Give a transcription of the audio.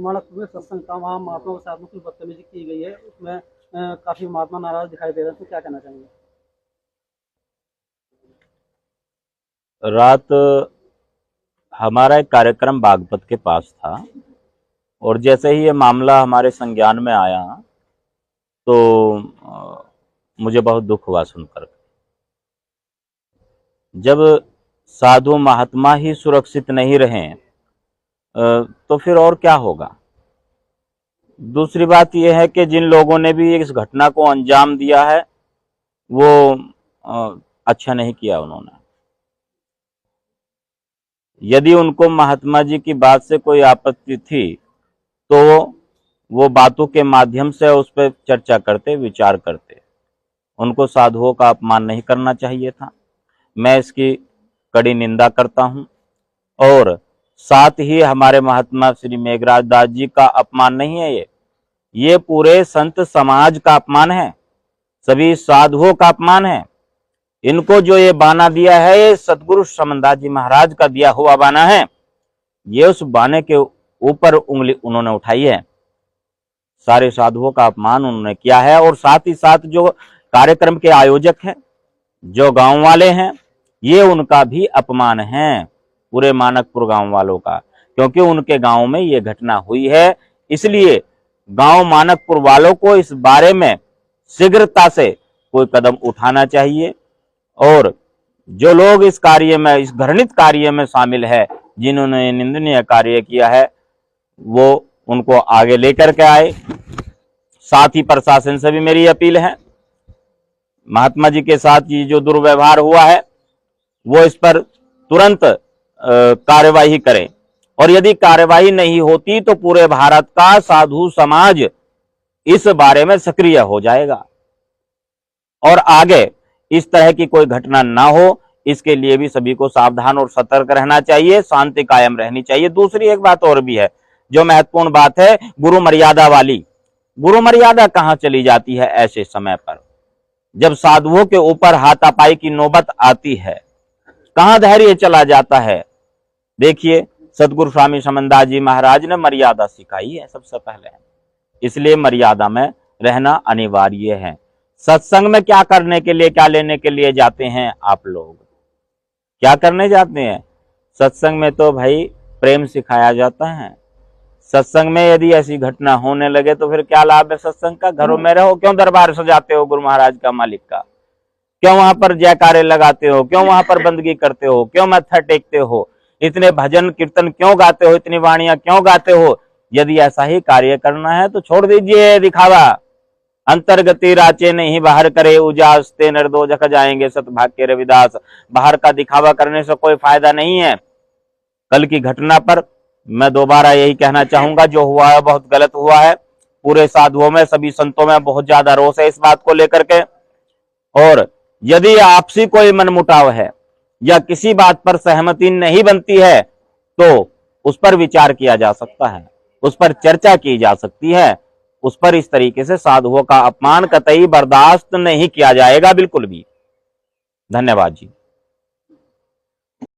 मानकपुर में सत्संग था, वहाँ महात्मा के साथ में कुछ बदतमीजी की गई है, उसमें काफी महात्मा नाराज दिखाई दे रहे हैं, तो क्या कहना चाहेंगे? रात हमारा एक कार्यक्रम बागपत के पास था और जैसे ही ये मामला हमारे संज्ञान में आया तो मुझे बहुत दुख हुआ सुनकर। जब साधु महात्मा ही सुरक्षित नहीं रहे तो फिर और क्या होगा। दूसरी बात यह है कि जिन लोगों ने भी इस घटना को अंजाम दिया है वो अच्छा नहीं किया उन्होंने। यदि उनको महात्मा जी की बात से कोई आपत्ति थी तो वो बातों के माध्यम से उस पर चर्चा करते, विचार करते। उनको साधुओं का अपमान नहीं करना चाहिए था। मैं इसकी कड़ी निंदा करता हूं और साथ ही हमारे महात्मा श्री मेघराज दास जी का अपमान नहीं है, ये पूरे संत समाज का अपमान है, सभी साधुओं का अपमान है। इनको जो ये बाना दिया है ये सतगुरु समनदास जी महाराज का दिया हुआ बाना है। ये उस बाने के ऊपर उंगली उन्होंने उठाई है। सारे साधुओं का अपमान उन्होंने किया है और साथ ही साथ जो कार्यक्रम के आयोजक हैं, जो गांव वाले हैं, ये उनका भी अपमान है, पूरे मानकपुर गांव वालों का, क्योंकि उनके गांव में ये घटना हुई है। इसलिए गांव मानकपुर वालों को इस बारे में शीघ्रता से कोई कदम उठाना चाहिए और जो लोग इस कार्य में, इस घृणित कार्य में शामिल है, जिन्होंने निंदनीय कार्य किया है, वो उनको आगे लेकर के आए। साथ ही प्रशासन से भी मेरी अपील है, महात्मा जी के साथ ये जो दुर्व्यवहार हुआ है वो इस पर तुरंत कार्यवाही करें और यदि कार्यवाही नहीं होती तो पूरे भारत का साधु समाज इस बारे में सक्रिय हो जाएगा और आगे इस तरह की कोई घटना ना हो, इसके लिए भी सभी को सावधान और सतर्क रहना चाहिए, शांति कायम रहनी चाहिए। दूसरी एक बात और भी है जो महत्वपूर्ण बात है, गुरु मर्यादा वाली। गुरु मर्यादा कहां चली जाती है ऐसे समय पर, जब साधुओं के ऊपर हाथापाई की नौबत आती है, कहां धैर्य चला जाता है। देखिए, सतगुरु स्वामी समनदास जी महाराज ने मर्यादा सिखाई है सबसे पहले, इसलिए मर्यादा में रहना अनिवार्य है। सत्संग में क्या करने के लिए, क्या लेने के लिए जाते हैं आप लोग, क्या करने जाते हैं? सत्संग में तो भाई प्रेम सिखाया जाता है। सत्संग में यदि ऐसी घटना होने लगे तो फिर क्या लाभ है सत्संग का? घरों में रहो, क्यों दरबार सजाते हो गुरु महाराज का, मालिक का? क्यों वहां पर जयकारे लगाते हो? क्यों वहां पर बंदगी करते हो? क्यों मत्था टेकते हो? इतने भजन कीर्तन क्यों गाते हो? इतनी वाणियां क्यों गाते हो? यदि ऐसा ही कार्य करना है तो छोड़ दीजिए दिखावा। अंतर्गति राचे नहीं बाहर करे उजास, ते निर्दोष जख जाएंगे सतभाग्य रविदास। बाहर का दिखावा करने से कोई फायदा नहीं है। कल की घटना पर मैं दोबारा यही कहना चाहूंगा, जो हुआ है बहुत गलत हुआ है। पूरे साधुओं में, सभी संतों में बहुत ज्यादा रोष है इस बात को लेकर के। और यदि आपसी कोई मनमुटाव है या किसी बात पर सहमति नहीं बनती है तो उस पर विचार किया जा सकता है, उस पर चर्चा की जा सकती है। उस पर इस तरीके से साधुओं का अपमान कतई बर्दाश्त नहीं किया जाएगा, बिल्कुल भी। धन्यवाद जी।